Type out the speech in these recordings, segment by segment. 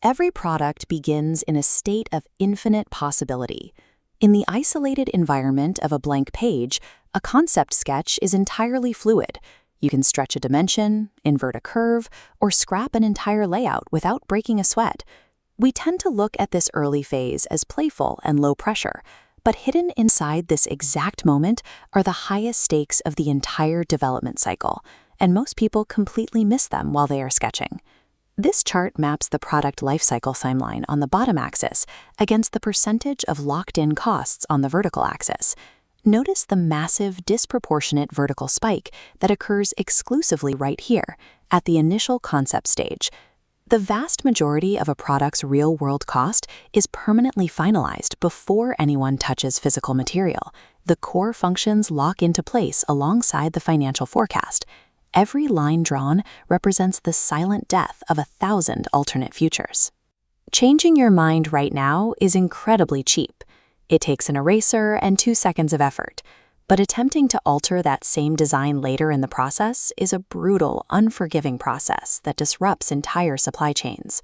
Every product begins in a state of infinite possibility. In the isolated environment of a blank page, a concept sketch is entirely fluid. You can stretch a dimension, invert a curve, or scrap an entire layout without breaking a sweat. We tend to look at this early phase as playful and low pressure, but hidden inside this exact moment are the highest stakes of the entire development cycle, and most people completely miss them while they are sketching. This chart maps the product lifecycle timeline on the bottom axis against the percentage of locked-in costs on the vertical axis. Notice the massive, disproportionate vertical spike that occurs exclusively right here, at the initial concept stage. The vast majority of a product's real-world cost is permanently finalized before anyone touches physical material. The core functions lock into place alongside the financial forecast. Every line drawn represents the silent death of 1,000 alternate futures. Changing your mind right now is incredibly cheap. It takes an eraser and 2 seconds of effort, but attempting to alter that same design later in the process is a brutal, unforgiving process that disrupts entire supply chains.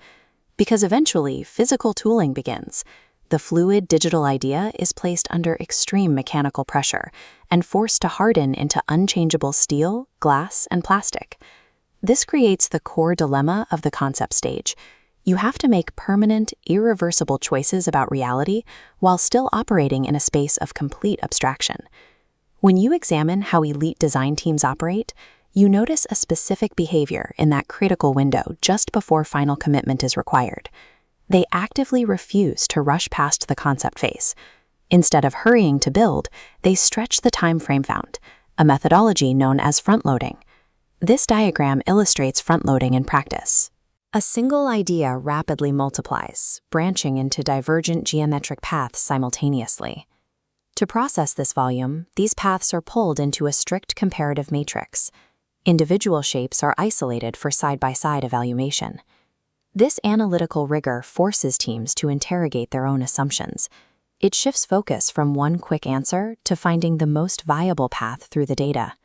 Because eventually, physical tooling begins. The fluid digital idea is placed under extreme mechanical pressure and forced to harden into unchangeable steel, glass, and plastic. This creates the core dilemma of the concept stage. You have to make permanent, irreversible choices about reality while still operating in a space of complete abstraction. When you examine how elite design teams operate, you notice a specific behavior in that critical window just before final commitment is required. They actively refuse to rush past the concept phase. Instead of hurrying to build, they stretch the time frame found, a methodology known as front-loading. This diagram illustrates front-loading in practice. A single idea rapidly multiplies, branching into divergent geometric paths simultaneously. To process this volume, these paths are pulled into a strict comparative matrix. Individual shapes are isolated for side-by-side evaluation. This analytical rigor forces teams to interrogate their own assumptions. It shifts focus from one quick answer to finding the most viable path through the data.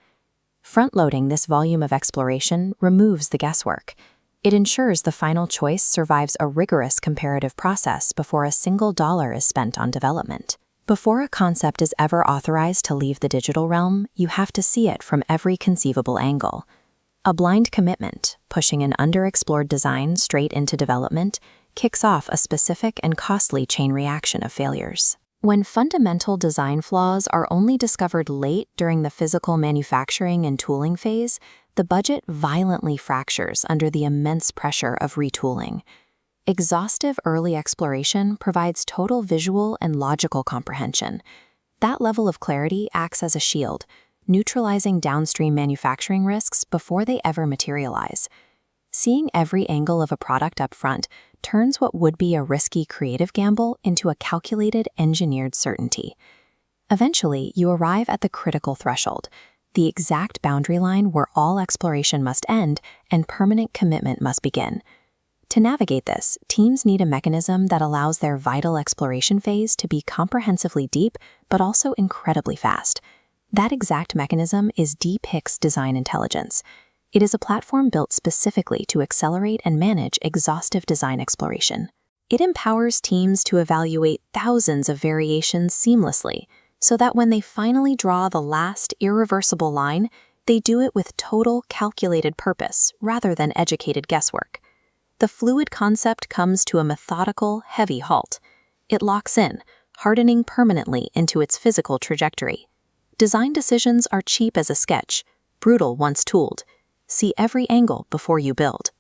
Front-loading this volume of exploration removes the guesswork. It ensures the final choice survives a rigorous comparative process before a single dollar is spent on development. Before a concept is ever authorized to leave the digital realm, you have to see it from every conceivable angle. A blind commitment, pushing an underexplored design straight into development, kicks off a specific and costly chain reaction of failures. When fundamental design flaws are only discovered late during the physical manufacturing and tooling phase, the budget violently fractures under the immense pressure of retooling. Exhaustive early exploration provides total visual and logical comprehension. That level of clarity acts as a shield, neutralizing downstream manufacturing risks before they ever materialize. Seeing every angle of a product up front turns what would be a risky creative gamble into a calculated, engineered certainty. Eventually, you arrive at the critical threshold, the exact boundary line where all exploration must end and permanent commitment must begin. To navigate this, teams need a mechanism that allows their vital exploration phase to be comprehensively deep, but also incredibly fast. That exact mechanism is Depix Design Intelligence. It is a platform built specifically to accelerate and manage exhaustive design exploration. It empowers teams to evaluate thousands of variations seamlessly, so that when they finally draw the last irreversible line, they do it with total calculated purpose rather than educated guesswork. The fluid concept comes to a methodical, heavy halt. It locks in, hardening permanently into its physical trajectory. Design decisions are cheap as a sketch, brutal once tooled. See every angle before you build.